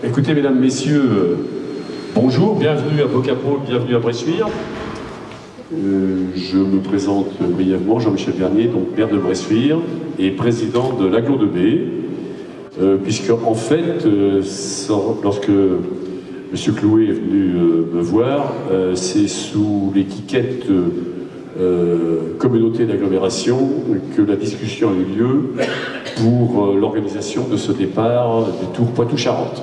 Écoutez, mesdames, messieurs, bonjour, bienvenue à Bocapôle, bienvenue à Bressuire. Je me présente brièvement, Jean-Michel Bernier, donc maire de Bressuire et président de l'Agglo de B, puisque en fait, lorsque M. Clouet est venu me voir, c'est sous l'étiquette communauté d'agglomération que la discussion a eu lieu pour l'organisation de ce départ du Tour Poitou-Charentes.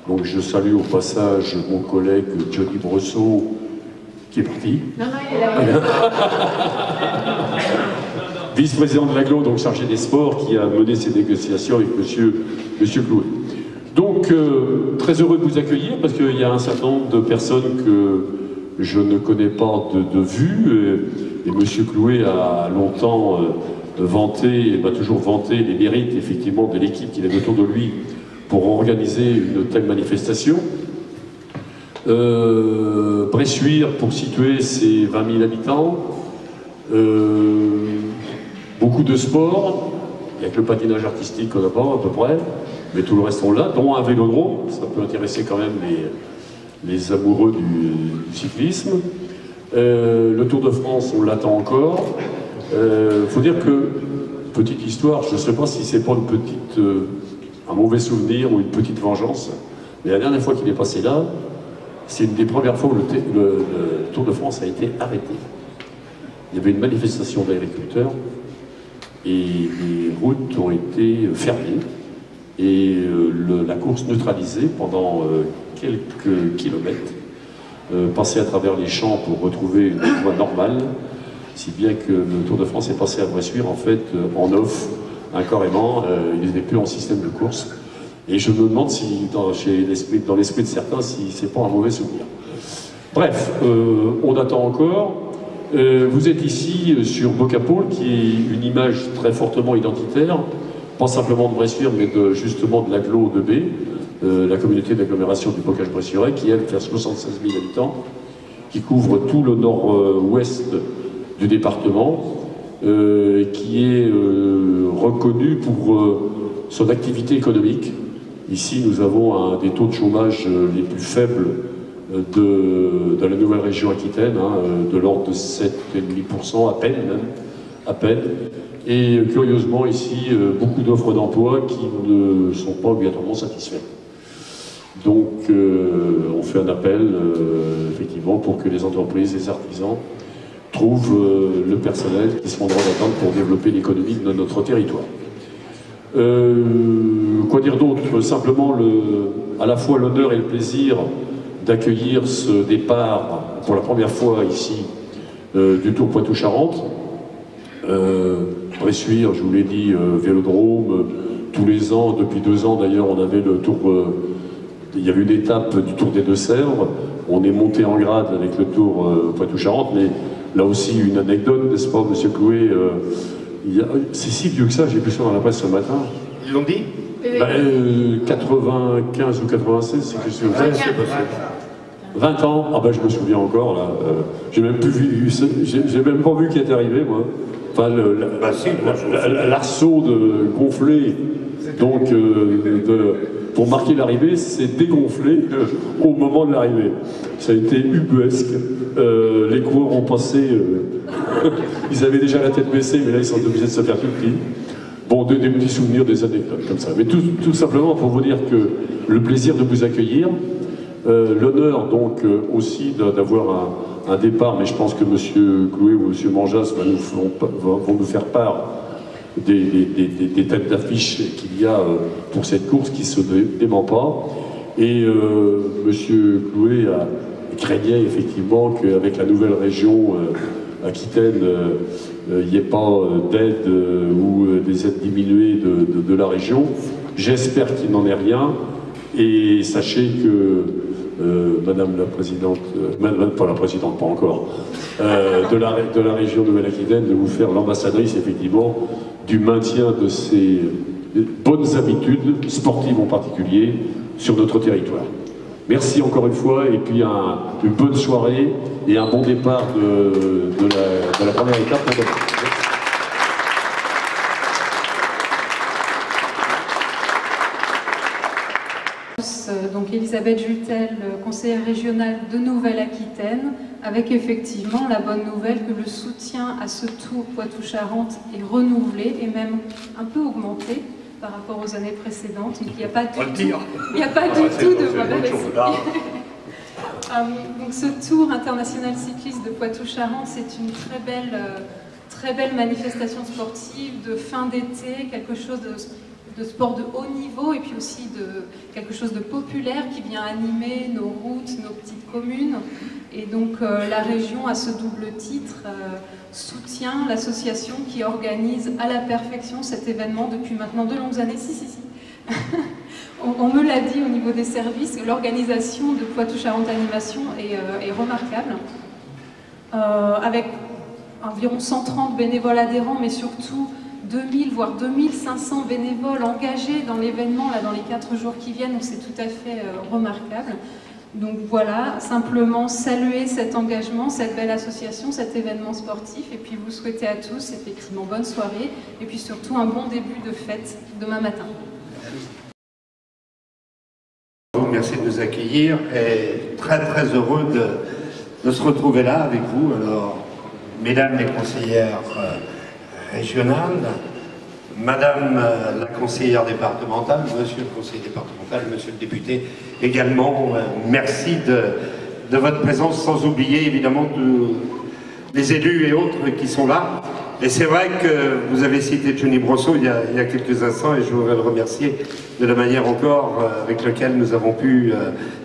Donc je salue au passage mon collègue Johnny Bressot, qui est parti. Non, il est là. Vice-président de l'Agglo, donc chargé des sports, qui a mené ces négociations avec monsieur Clouet. Donc, très heureux de vous accueillir, parce qu'il y a un certain nombre de personnes que je ne connais pas de vue, et monsieur Clouet a longtemps vanté, et m'a toujours vanté les mérites, effectivement, de l'équipe qu'il avait autour de lui pour organiser une telle manifestation. Bressuire, pour situer, c'est 20 000 habitants. Beaucoup de sports, il n'y a que le patinage artistique qu'on n'a pas à peu près, mais tout le reste on l'a, dont un vélodrome, ça peut intéresser quand même les amoureux du cyclisme. Le Tour de France, on l'attend encore. Faut dire que, petite histoire, je ne sais pas si c'est pas un mauvais souvenir ou une petite vengeance, mais la dernière fois qu'il est passé là, c'est une des premières fois où le Tour de France a été arrêté. Il y avait une manifestation d'agriculteurs et les routes ont été fermées et la course neutralisée pendant quelques kilomètres, passer à travers les champs pour retrouver une voie normale, si bien que le Tour de France est passé à Bressuire en fait en off, carrément, il n'était plus en système de course. Et je me demande si, dans l'esprit de certains, si c'est pas un mauvais souvenir. Bref, on attend encore. Vous êtes ici sur Bocapôle, qui est une image très fortement identitaire, pas simplement de Bressuire, mais justement de l'Agglo de B, la communauté d'agglomération du Bocage bressuirais, qui elle fait 76 000 habitants, qui couvre tout le nord-ouest du département, qui est reconnu pour son activité économique. Ici, nous avons des taux de chômage les plus faibles de la nouvelle région Aquitaine, de l'ordre de 7,5%, à peine. Et curieusement, ici, beaucoup d'offres d'emploi qui ne sont pas obligatoirement satisfaites. Donc, on fait un appel, effectivement, pour que les entreprises, les artisans, trouvent le personnel qui sont en droit d'attendre pour développer l'économie de notre territoire. Quoi dire d'autre? Simplement, à la fois l'honneur et le plaisir d'accueillir ce départ pour la première fois ici du Tour Poitou-Charentes. Bressuire, je vous l'ai dit, vélodrome, tous les ans, depuis 2 ans d'ailleurs, on avait le Tour, il y avait une étape du Tour des Deux-Sèvres, on est monté en grade avec le Tour Poitou-Charentes, mais là aussi une anecdote, n'est-ce pas, monsieur Clouet? C'est si vieux que ça, j'ai vu ça dans la presse ce matin. Ils l'ont dit? 95 ou 96, c'est quelque chose comme ça. 20 ans, ah ben je me souviens encore là. J'ai même pas vu qui est arrivé moi. Enfin l'arceau gonflé, donc pour marquer l'arrivée, c'est dégonflé au moment de l'arrivée. Ça a été ubuesque. Les coureurs ont passé, ils avaient déjà la tête baissée, mais là ils sont obligés de se faire tout petit. Bon, des petits souvenirs, des anecdotes comme ça. Mais tout simplement pour vous dire que le plaisir de vous accueillir, l'honneur donc aussi d'avoir un départ, mais je pense que M. Clouet ou M. Manjas vont nous faire part des têtes d'affiche qu'il y a pour cette course qui ne se dément pas. Et M. Clouet craignait effectivement qu'avec la nouvelle région Aquitaine, il n'y ait pas d'aide ou des aides diminuées de la région. J'espère qu'il n'en est rien. Et sachez que Madame la Présidente, pas la Présidente, pas encore, de la région Nouvelle-Aquitaine, de vous faire l'ambassadrice, effectivement, du maintien de ces bonnes habitudes, sportives en particulier, sur notre territoire. Merci encore une fois, et puis une bonne soirée et un bon départ de la première étape pour demain. Donc Elisabeth Jutel, conseillère régionale de Nouvelle-Aquitaine, avec effectivement la bonne nouvelle que le soutien à ce tour Poitou-Charentes est renouvelé et même un peu augmenté par rapport aux années précédentes. Donc il n'y a pas du tout de mauvaise donc ce tour international cycliste de Poitou-Charentes, c'est une très belle manifestation sportive de fin d'été, quelque chose de sport de haut niveau et puis aussi de quelque chose de populaire qui vient animer nos routes, nos petites communes. Et donc la région, à ce double titre, soutient l'association qui organise à la perfection cet événement depuis maintenant de longues années. Si. On me l'a dit au niveau des services, l'organisation de Poitou-Charentes Animation est remarquable, avec environ 130 bénévoles adhérents, mais surtout 2000 voire 2500 bénévoles engagés dans l'événement dans les 4 jours qui viennent, donc c'est tout à fait remarquable. Donc voilà, simplement saluer cet engagement, cette belle association, cet événement sportif, et puis vous souhaiter à tous effectivement bonne soirée, et puis surtout un bon début de fête demain matin. Merci de nous accueillir et très heureux de se retrouver là avec vous. Alors, mesdames les conseillères régionales, madame la conseillère départementale, monsieur le conseiller départemental, monsieur le député également, merci de votre présence, sans oublier évidemment tous les élus et autres qui sont là. Et c'est vrai que vous avez cité Johnny Brosseau il y a quelques instants et je voudrais le remercier de la manière encore avec laquelle nous avons pu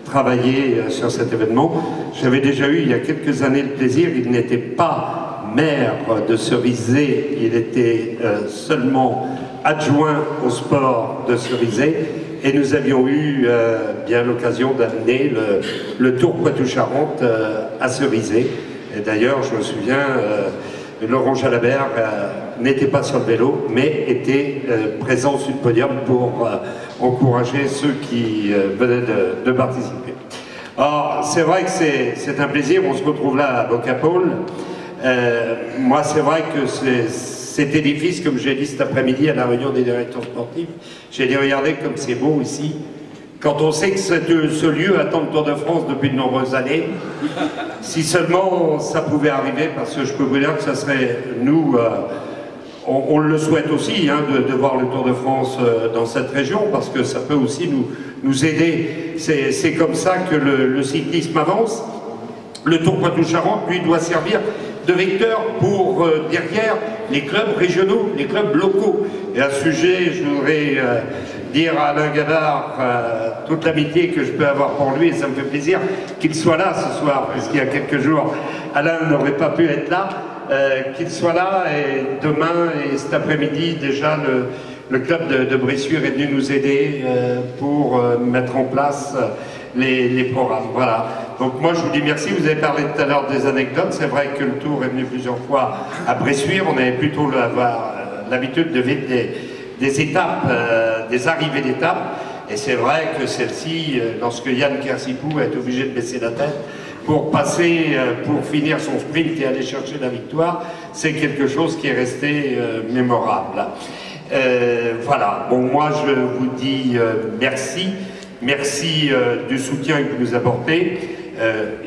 travailler sur cet événement. J'avais déjà eu il y a quelques années le plaisir, il n'était pas maire de Cerizay, il était seulement adjoint au sport de Cerizay et nous avions eu bien l'occasion d'amener le Tour Poitou-Charentes à Cerizay. Et d'ailleurs, je me souviens, Laurent Jalabert n'était pas sur le vélo, mais était présent sur le podium pour encourager ceux qui venaient de participer. Alors, c'est vrai que c'est un plaisir, on se retrouve là à Bocapole. Moi, c'est vrai que cet édifice, comme j'ai dit cet après-midi à la réunion des directeurs sportifs, j'ai dit, regardez comme c'est beau ici. Quand on sait que ce lieu attend le Tour de France depuis de nombreuses années, si seulement ça pouvait arriver, parce que je peux vous dire que ça serait, nous, on le souhaite aussi, hein, de voir le Tour de France dans cette région, parce que ça peut aussi nous aider. C'est comme ça que le cyclisme avance. Le Tour Poitou-Charentes, lui, doit servir de vecteur pour, derrière, les clubs régionaux, les clubs locaux. Et à ce sujet, je voudrais dire à Alain Gavard toute l'amitié que je peux avoir pour lui, et ça me fait plaisir qu'il soit là ce soir, puisqu'il y a quelques jours, Alain n'aurait pas pu être là, qu'il soit là, et demain et cet après-midi, déjà, le club de Bressuire est venu nous aider pour mettre en place les programmes. Voilà. Donc moi je vous dis merci, vous avez parlé tout à l'heure des anecdotes, c'est vrai que le Tour est venu plusieurs fois à Bressuire, on avait plutôt l'habitude de vivre des étapes, des arrivées d'étapes, et c'est vrai que celle-ci, lorsque Yann Kersipou est obligé de baisser la tête pour passer, pour finir son sprint et aller chercher la victoire, c'est quelque chose qui est resté mémorable. Voilà, bon moi je vous dis merci. Merci du soutien que vous nous apportez.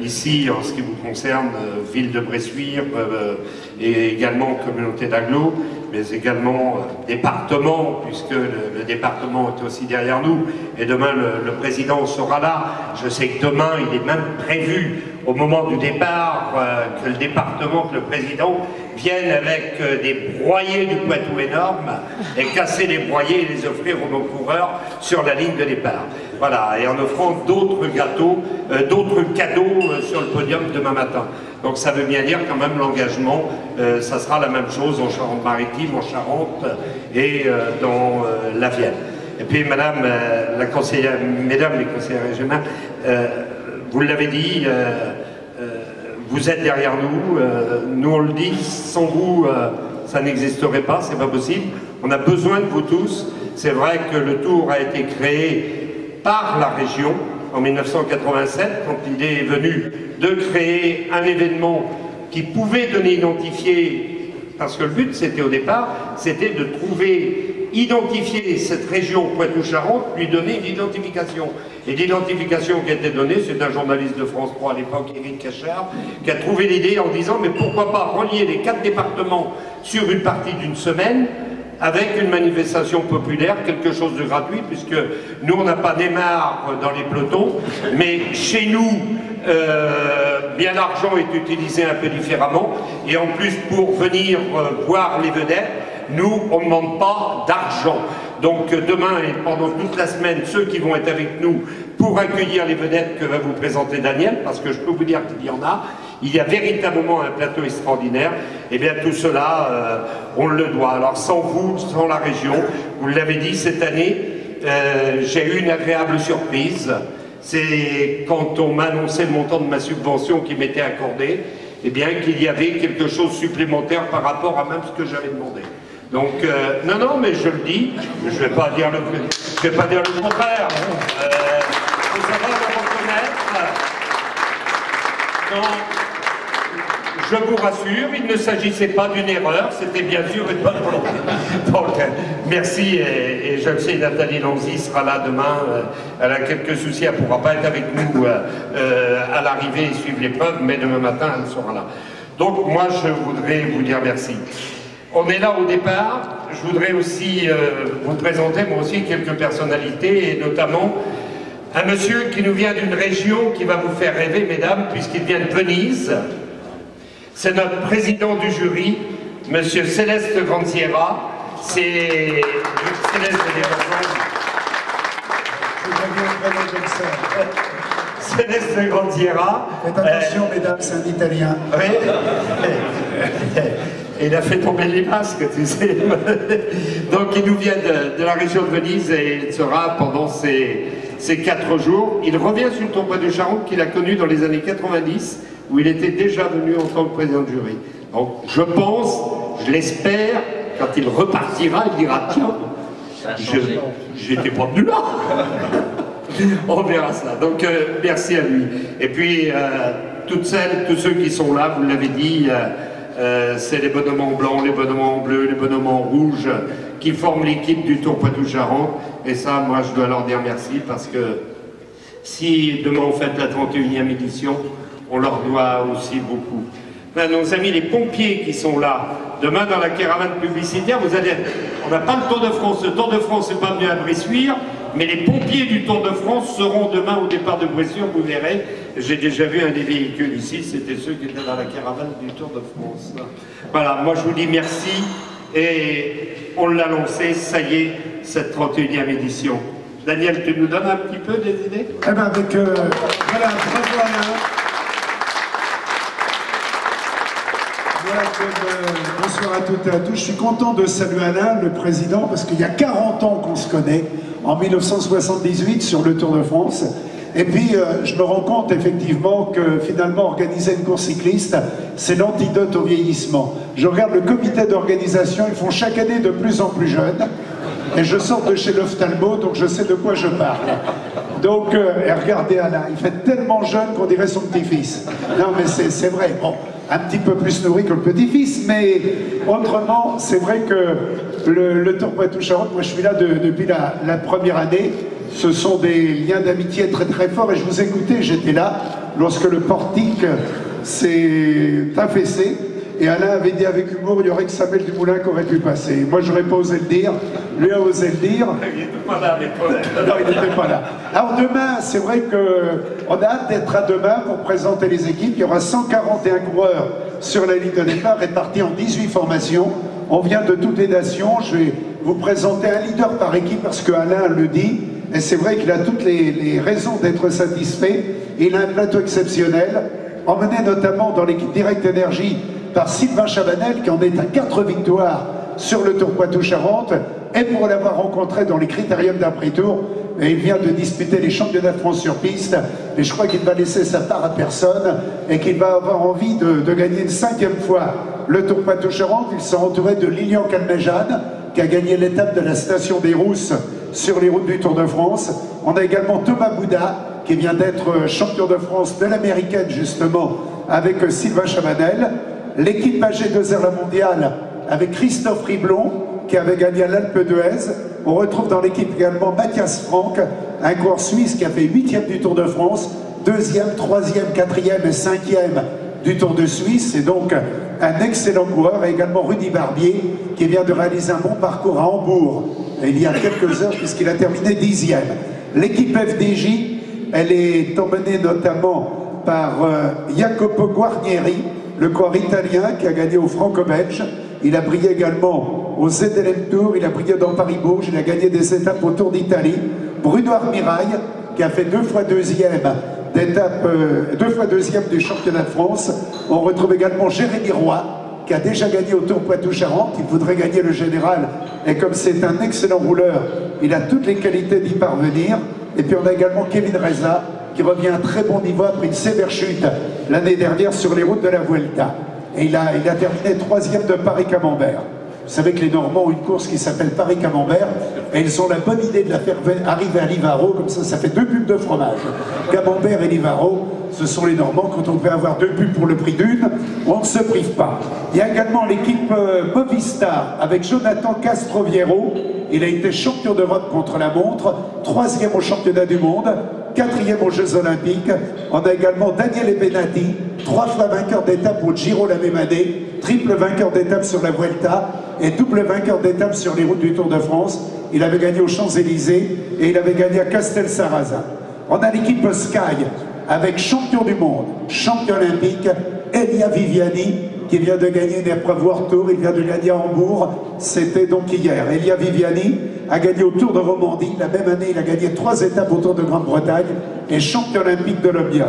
Ici, en ce qui vous concerne, ville de Bressuire et également communauté d'agglo, mais également département, puisque le département est aussi derrière nous. Et demain, le président sera là. Je sais que demain, il est même prévu, au moment du départ, que le département, que le président vienne avec des broyés du Poitou énormes et casser les broyés et les offrir aux coureurs sur la ligne de départ. Voilà, et en offrant d'autres gâteaux, d'autres cadeaux sur le podium demain matin. Donc ça veut bien dire quand même l'engagement, ça sera la même chose en Charente-Maritime, en Charente et dans la Vienne. Et puis madame la conseillère, mesdames les conseillères régionales, vous l'avez dit, vous êtes derrière nous, nous on le dit, sans vous ça n'existerait pas, c'est pas possible. On a besoin de vous tous. C'est vrai que le Tour a été créé par la région en 1987, quand l'idée est venue de créer un événement qui pouvait donner identifié, parce que le but c'était au départ, c'était de trouver identifier cette région Poitou-Charentes, lui donner une identification. Et l'identification qui a été donnée, c'est un journaliste de France 3 à l'époque, Éric Cachard, qui a trouvé l'idée en disant mais pourquoi pas relier les 4 départements sur une partie d'une semaine avec une manifestation populaire, quelque chose de gratuit, puisque nous on n'a pas Neymar dans les pelotons, mais chez nous, bien l'argent est utilisé un peu différemment, et en plus pour venir voir les vedettes, nous on ne demande pas d'argent. Donc demain et pendant toute la semaine, ceux qui vont être avec nous pour accueillir les vedettes que va vous présenter Daniel, parce que je peux vous dire qu'il y en a, il y a véritablement un plateau extraordinaire, et bien tout cela, on le doit. Alors sans vous, sans la région, vous l'avez dit, cette année, j'ai eu une agréable surprise. C'est quand on m'a annoncé le montant de ma subvention qui m'était accordée, et bien qu'il y avait quelque chose supplémentaire par rapport à même ce que j'avais demandé. Donc, non, non, mais je le dis, je ne vais pas dire le contraire. Il faut savoir le reconnaître. Donc, je vous rassure, il ne s'agissait pas d'une erreur, c'était bien sûr une bonne volonté. Donc, merci, et je le sais, Nathalie Lanzy sera là demain. Elle a quelques soucis, elle ne pourra pas être avec nous à l'arrivée et suivre l'épreuve, mais demain matin, elle sera là. Donc, moi, je voudrais vous dire merci. On est là au départ. Je voudrais aussi vous présenter, moi aussi, quelques personnalités, et notamment un monsieur qui nous vient d'une région qui va vous faire rêver, mesdames, puisqu'il vient de Venise. C'est notre président du jury, monsieur Céleste Grandiera. C'est Céleste Céleste Grandiera. Faites attention, mesdames, c'est un Italien. Oui. Il a fait tomber les masques, tu sais. Donc il nous vient de la région de Venise et il sera pendant ces 4 jours. Il revient sur le Tour Poitou-Charentes qu'il a connu dans les années 90, où il était déjà venu en tant que président de jury. Donc je pense, je l'espère, quand il repartira, il dira tiens, j'étais pas venu là. On verra ça. Donc merci à lui. Et puis toutes celles, tous ceux qui sont là, vous l'avez dit, c'est les bonhommes en blanc, les bonhommes en bleu, les bonhommes en rouge qui forment l'équipe du Tour Poitou-Charentes. Et ça, moi, je dois leur dire merci parce que si demain on fête la 31e édition, on leur doit aussi beaucoup. Enfin, nos amis les pompiers qui sont là, demain dans la caravane publicitaire, vous allez... On n'a pas le Tour de France. Le Tour de France n'est pas venu à Bressuire, mais les pompiers du Tour de France seront demain au départ de Bressuire, vous verrez. J'ai déjà vu un des véhicules ici, c'était ceux qui étaient dans la caravane du Tour de France. Voilà, moi je vous dis merci, et on l'a lancé, ça y est, cette 31e édition. Daniel, tu nous donnes un petit peu des idées? Eh bien avec... voilà, bravo Alain. Bonsoir à toutes et à tous. Je suis content de saluer Alain, le président, parce qu'il y a 40 ans qu'on se connaît, en 1978 sur le Tour de France. Et puis, je me rends compte effectivement que finalement, organiser une course cycliste, c'est l'antidote au vieillissement. Je regarde le comité d'organisation, ils font chaque année de plus en plus jeunes. Et je sors de chez l'ophtalmo, donc je sais de quoi je parle. Donc, et regardez Alain, il fait tellement jeune qu'on dirait son petit-fils. Non mais c'est vrai, bon, un petit peu plus nourri que le petit-fils, mais autrement, c'est vrai que le Tour Poitou-Charentes, moi je suis là depuis la première année. Ce sont des liens d'amitié très très forts, et je vous écoutais, j'étais là lorsque le portique s'est affaissé. Et Alain avait dit avec humour, il y aurait que Samuel Dumoulin qui aurait pu passer. Moi, j'aurais pas osé le dire. Lui a osé le dire. Il n'était pas là à l'époque. Non, il n'était pas là. Alors demain, c'est vrai qu'on a hâte d'être à demain pour présenter les équipes. Il y aura 141 coureurs sur la ligne de départ, répartis en 18 formations. On vient de toutes les nations. Je vais vous présenter un leader par équipe parce que Alain le dit. Et c'est vrai qu'il a toutes les raisons d'être satisfait. Il a un plateau exceptionnel, emmené notamment dans l'équipe Direct Énergie par Sylvain Chabanel, qui en est à 4 victoires sur le Tour Poitou-Charentes, et pour l'avoir rencontré dans les critériums d'après-tour, il vient de disputer les championnats de France sur piste, et je crois qu'il va laisser sa part à personne, et qu'il va avoir envie de gagner une 5e fois le Tour Poitou-Charentes. Il sera entouré de Lilian Calmejane, qui a gagné l'étape de la station des Rousses sur les routes du Tour de France. On a également Thomas Bouda, qui vient d'être champion de France de l'américaine, justement, avec Sylvain Chabanel. L'équipe AG2R La Mondiale avec Christophe Riblon, qui avait gagné à l'Alpe d'Huez. On retrouve dans l'équipe également Mathias Frank, un coureur suisse qui a fait 8e du Tour de France, 2e, 3e, 4e et 5e du Tour de Suisse. C'est donc un excellent coureur. Et également Rudy Barbier, qui vient de réaliser un bon parcours à Hambourg il y a quelques heures, puisqu'il a terminé 10e. L'équipe FDJ, elle est emmenée notamment par Jacopo Guarnieri, le coureur italien qui a gagné au Franco-Belge. Il a brillé également au ZLM Tour, il a brillé dans Paris-Bourges, il a gagné des étapes au Tour d'Italie. Bruno Armirail, qui a fait 2 fois deuxième du championnat de France. On retrouve également Jérémy Roy, qui a déjà gagné au Tour Poitou-Charentes. Il voudrait gagner le général, et comme c'est un excellent rouleur, il a toutes les qualités d'y parvenir. Et puis on a également Kevin Reza, qui revient à un très bon niveau après une sévère chute l'année dernière sur les routes de la Vuelta. Et il a terminé 3e de Paris-Camembert. Vous savez que les Normands ont une course qui s'appelle Paris-Camembert, et ils ont la bonne idée de la faire arriver à Livaro, comme ça fait 2 pubs de fromage. Camembert et Livaro, ce sont les Normands. Quand on peut avoir 2 pubs pour le prix d'une, on ne se prive pas. Il y a également l'équipe Movistar avec Jonathan Castroviero. Il a été champion d'Europe contre la montre, 3e au championnat du monde, 4e aux Jeux Olympiques. On a également Daniel Ebenati, 3 fois vainqueur d'étape au Giro la même année, triple vainqueur d'étape sur la Vuelta et double vainqueur d'étape sur les routes du Tour de France. Il avait gagné aux Champs-Élysées et il avait gagné à Castel-Sarrazin. On a l'équipe Sky avec champion du monde, champion olympique, Elia Viviani, qui vient de gagner une épreuve World Tour. Il vient de gagner à Hambourg, c'était donc hier. Elia Viviani a gagné au Tour de Romandie. La même année, il a gagné 3 étapes au Tour de Grande-Bretagne et champion olympique de l'Omnium.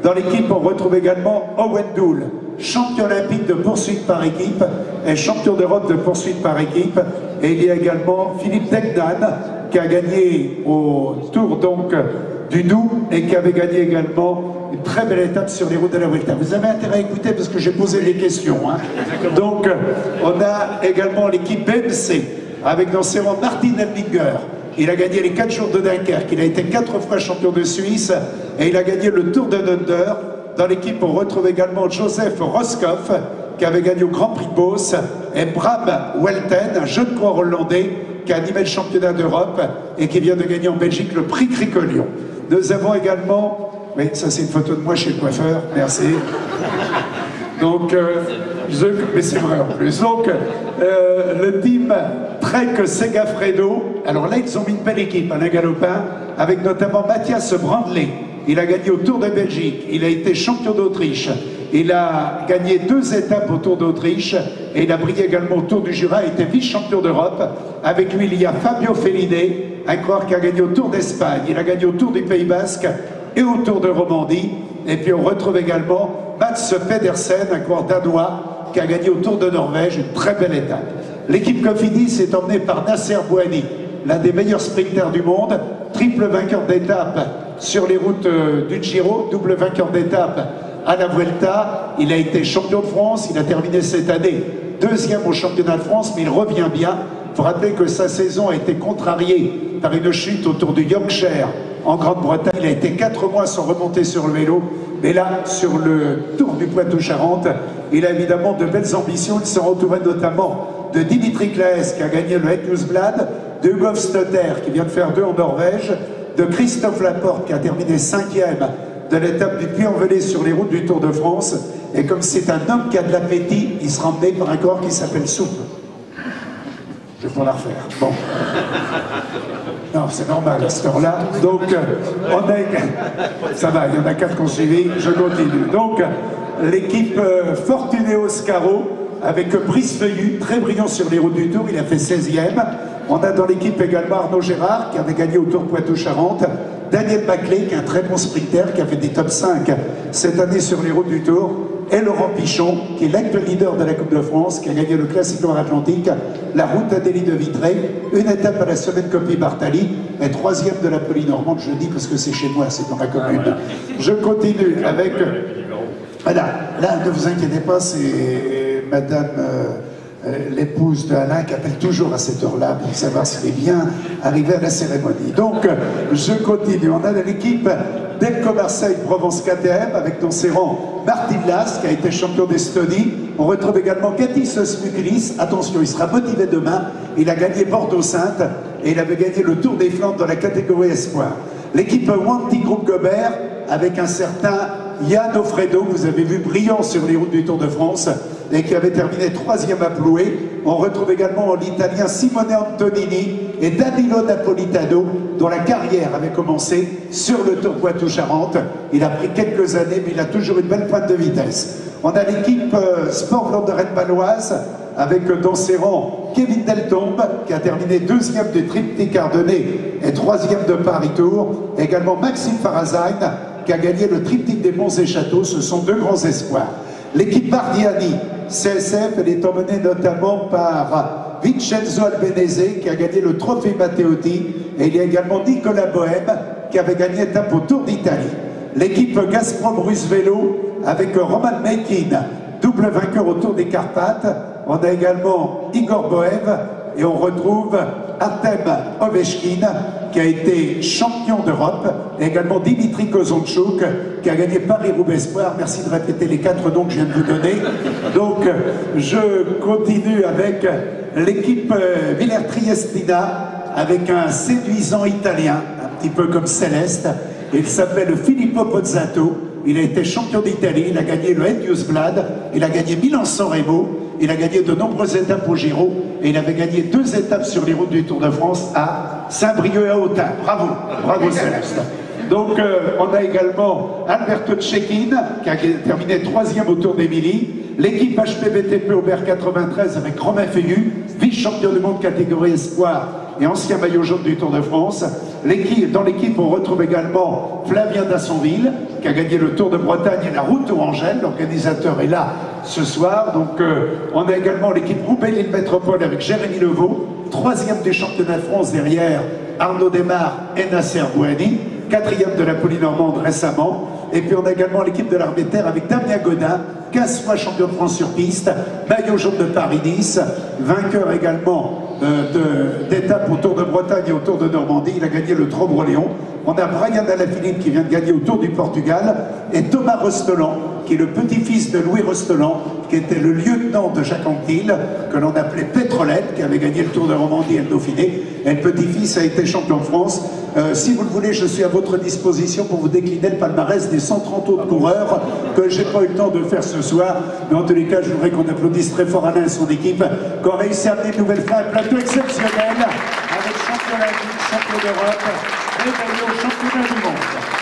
Dans l'équipe, on retrouve également Owen Doul, champion olympique de poursuite par équipe et champion d'Europe de poursuite par équipe. Et il y a également Philippe Degnan, qui a gagné au Tour donc du Doubs et qui avait gagné également une très belle étape sur les routes de la Vuelta. Vous avez intérêt à écouter parce que j'ai posé des questions. Hein. Donc, on a également l'équipe BMC avec dans ses rangs Martin Elbinger. Il a gagné les 4 jours de Dunkerque. Il a été 4 fois champion de Suisse et il a gagné le Tour de Dunder. Dans l'équipe, on retrouve également Joseph Roscoff, qui avait gagné au Grand Prix de Beauce, et Bram Welten, un jeune coureur hollandais qui a animé le championnat d'Europe et qui vient de gagner en Belgique le prix Cricolion. Nous avons également... Oui, ça c'est une photo de moi chez le coiffeur, merci. Donc, mais c'est vrai en plus. Donc, le team Trek Segafredo, alors là ils ont mis une belle équipe, Alain Galopin, avec notamment Mathias Brandley. Il a gagné au Tour de Belgique, il a été champion d'Autriche, il a gagné 2 étapes au Tour d'Autriche et il a brillé également au Tour du Jura, il était vice-champion d'Europe. Avec lui, il y a Fabio Felide, un coureur qui a gagné au Tour d'Espagne, il a gagné au Tour du Pays Basque et au Tour de Romandie. Et puis on retrouve également Mats Pedersen, un coureur danois qui a gagné au Tour de Norvège, une très belle étape. L'équipe Cofidis est emmenée par Nasser Bouhanni, l'un des meilleurs sprinters du monde, triple vainqueur d'étape sur les routes du Giro, double vainqueur d'étape à la Vuelta. Il a été champion de France, il a terminé cette année 2e au championnat de France, mais il revient bien. Il faut rappeler que sa saison a été contrariée par une chute autour du Yorkshire en Grande-Bretagne. Il a été 4 mois sans remonter sur le vélo, mais là, sur le Tour du Poitou-Charentes, il a évidemment de belles ambitions. Il s'est entouré notamment de Dimitri Claes, qui a gagné le Het Nieuwsblad, de Hugo Stotter, qui vient de faire 2 en Norvège, de Christophe Laporte, qui a terminé 5e de l'étape du Puy-en-Velay sur les routes du Tour de France. Et comme c'est un homme qui a de l'appétit, il sera emmené par un coureur qui s'appelle Soupe. Je vais pas la refaire. Bon. Non, c'est normal à cette heure-là. Donc, on a... Ça va, il y en a 4 qui ont suivi, je continue. Donc, l'équipe Fortuneo Scaro, avec Brice Feuillu, très brillant sur les routes du Tour, il a fait 16e. On a dans l'équipe également Arnaud Gérard, qui avait gagné au Tour Poitou-Charentes, Daniel Baclay, qui est un très bon sprinter, qui a fait des top 5 cette année sur les routes du Tour, et Laurent Pichon, qui est l'actuel leader de la Coupe de France, qui a gagné le Classique Nord-Atlantique, la route Adélie de Vitré, une étape à la semaine Copy-Bartali, et 3e de la Polynormande, je dis parce que c'est chez moi, c'est dans ma commune. Je continue avec... Voilà, là, ne vous inquiétez pas, c'est madame... l'épouse d'Alain qui appelle toujours à cette heure-là pour savoir s'il est bien arrivé à la cérémonie. Donc, je continue. On a l'équipe Delco Marseille Provence KTM avec dans ses rangs Martin Las qui a été champion d'Estonie. On retrouve également Katis Smukilis, attention il sera motivé demain, il a gagné Bordeaux-Sainte et il avait gagné le Tour des Flandres dans la catégorie Espoir. L'équipe Wanty Groupe Gobert avec un certain Yann Ofredo, que vous avez vu brillant sur les routes du Tour de France et qui avait terminé 3e à Ploué. On retrouve également l'Italien Simone Antonini et Danilo Napolitano, dont la carrière avait commencé sur le Tour Poitou-Charentes. Il a pris quelques années, mais il a toujours une belle pointe de vitesse. On a l'équipe Sport Vlordes-Baloise avec dans ses rangs Kevin Deltombe, qui a terminé 2e du triptyque ardennais et 3e de Paris-Tour. Également Maxime Farazain, qui a gagné le triptyque des Monts et Châteaux. Ce sont deux grands espoirs. L'équipe Bardiani, CSF, elle est emmenée notamment par Vincenzo Albanese, qui a gagné le trophée Matteotti, et il y a également Nicolas Bohème, qui avait gagné étape au Tour d'Italie. L'équipe Gazprom Russe Vélo, avec Roman Mekin, double vainqueur au Tour des Carpates. On a également Igor Boev, et on retrouve Artem Ovechkin, qui a été champion d'Europe, et également Dimitri Kozonchuk, qui a gagné Paris-Roubaix Espoir. Merci de répéter les 4 noms que je viens de vous donner. Donc, je continue avec l'équipe Villers Triestina, avec un séduisant italien, un petit peu comme Céleste. Il s'appelle Filippo Pozzato. Il a été champion d'Italie, il a gagné le Henniusblad, il a gagné Milan-San Remo, il a gagné de nombreuses étapes au Giro, et il avait gagné 2 étapes sur les routes du Tour de France à Saint-Brieuc et à Autun. Bravo, bravo Céleste. Donc on a également Alberto Cecchin, qui a terminé 3e au Tour d'Émilie, l'équipe HPBTP Aubert 93 avec Romain Feigu, vice-champion du monde catégorie Espoir et ancien maillot jaune du Tour de France. Dans l'équipe, on retrouve également Flavien Dassonville, qui a gagné le Tour de Bretagne et la Route Orangelle. L'organisateur est là ce soir. Donc, on a également l'équipe Roubaix-Lille Métropole avec Jérémy Levaux, 3e des championnats de France derrière Arnaud Desmar et Nasser Bouhani, 4e de la Polynormande récemment. Et puis on a également l'équipe de l'Armée de Terre avec Damien Godin, 15 fois champion de France sur piste, maillot jaune de Paris-Nice, vainqueur également d'étapes au Tour de Bretagne et au Tour de Normandie. Il a gagné le Trombre-Léon. On a Brian Alaphilippe qui vient de gagner au Tour du Portugal, et Thomas Rostelan, qui est le petit-fils de Louis Rostelan, qui était le lieutenant de Jacques Anquetil, que l'on appelait Pétrolette, qui avait gagné le Tour de Romandie et le Dauphiné, et le petit-fils a été champion de France. Si vous le voulez, je suis à votre disposition pour vous décliner le palmarès des 130 autres coureurs que j'ai pas eu le temps de faire ce soir, mais en tous les cas, je voudrais qu'on applaudisse très fort Alain et son équipe, qui ont réussi à amener une nouvelle fois un plateau exceptionnel, avec champion de la ville, champion d'Europe, et au championnat du monde.